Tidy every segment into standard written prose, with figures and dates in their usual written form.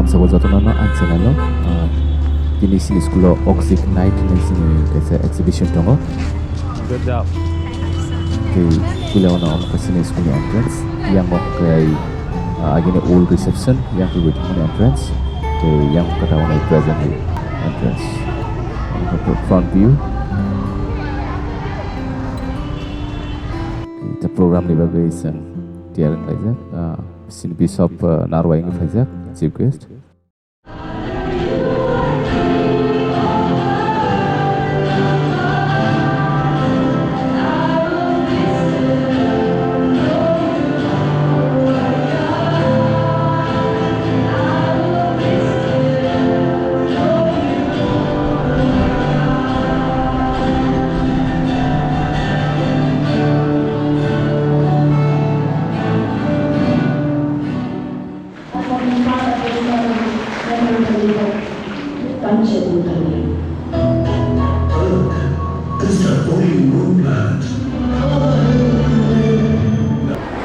sabu jotono no ang channel no kini sini school oxic night ni sini kaisa exhibition tongo. Good job. Kay kulo no sini school entrance yang kay agini old reception yang ku waiting entrance kay yang kata wana present entrance. Front view. The program ni bagai isang tiaran laisa. Sini Bishop Narwa ingi faizak chief guest.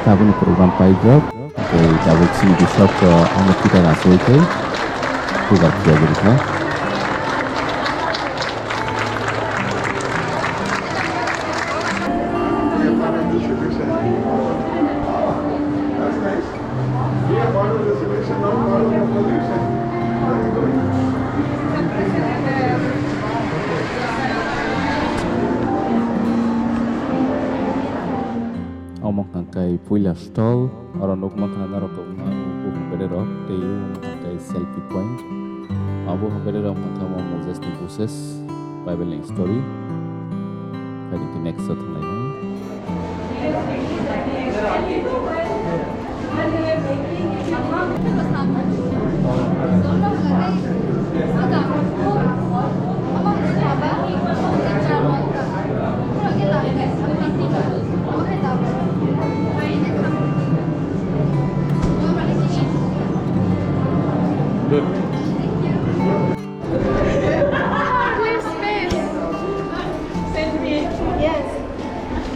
Tahun program Paidrap, David Sini Bishop anak kita nasib ke, tidak dia berita. Omong tangkai puila stall, orang nuk makan narok abu berderok, teyu tangkai selfie point, abu berderok makan mau Moses ni Moses, Bible story, hari ke next satu lagi. Good. Clear space. Send me. Yes.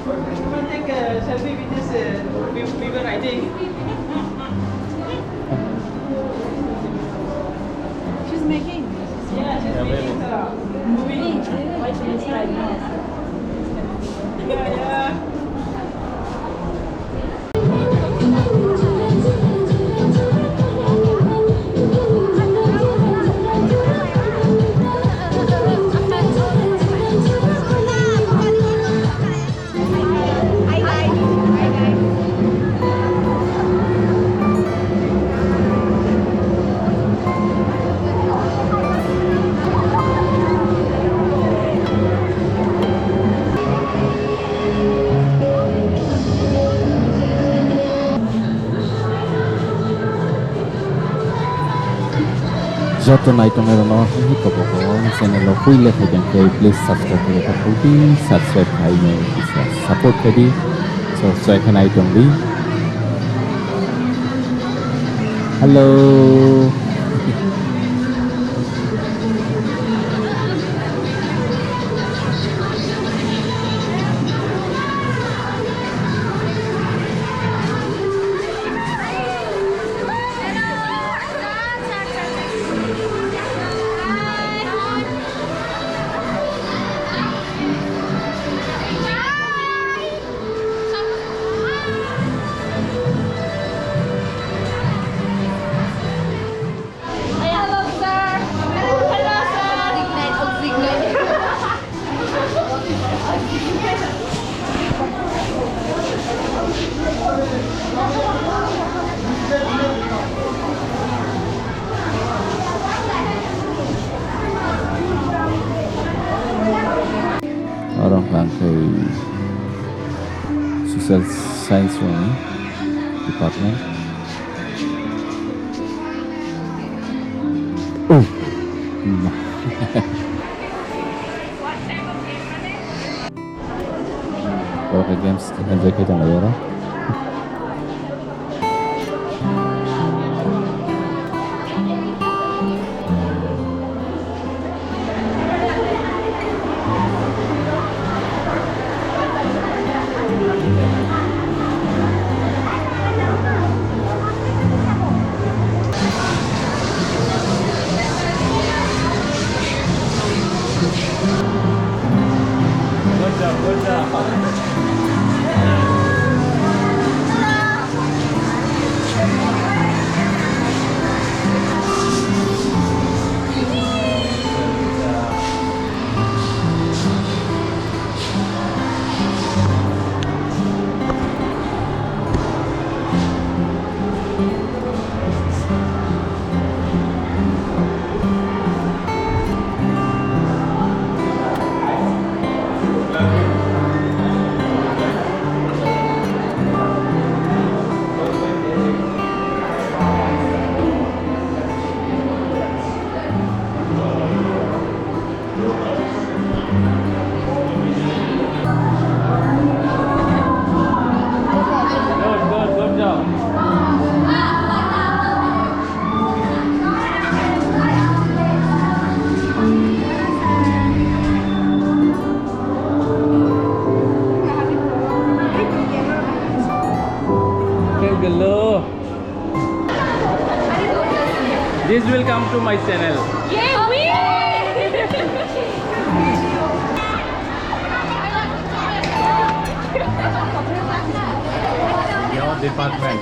I think selfie with this we were riding. She's making. Yeah, she's making movie. Why she is trying this? Yeah, yeah. Joto na itong meron ako hindi ko po channel lo puila kaya please subscribe to the pulpi subscribe kay niyo isa support kadi so ekan na itong di hello Hello, sir. Hello, sir. Ignite. orang bangkai social science ini department. Oh, Oke games enjoy kita nggak ya? กันเลย This will come to my channel. Yeah, we. Your department.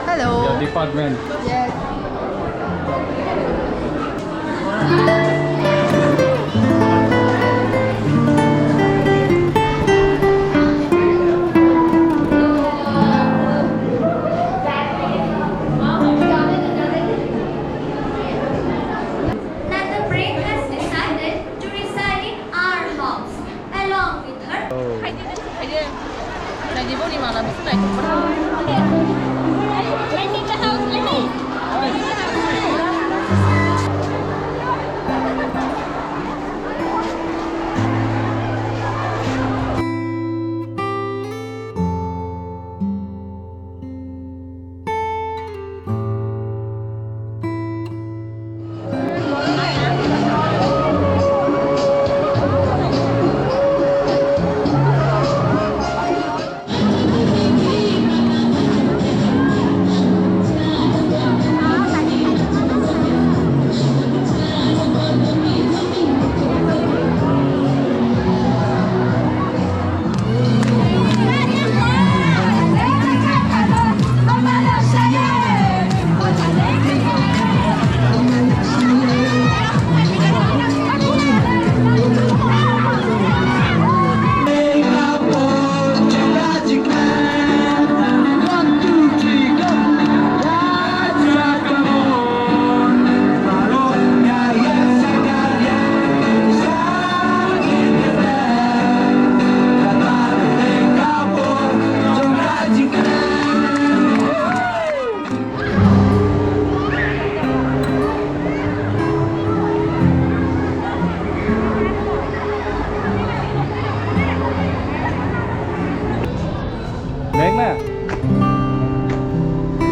Hello. Your department. That the brain has decided to reside in our house along with her. 날리만 하면 수다 있고. Let me the house. Let me.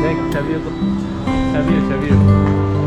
Next, have you?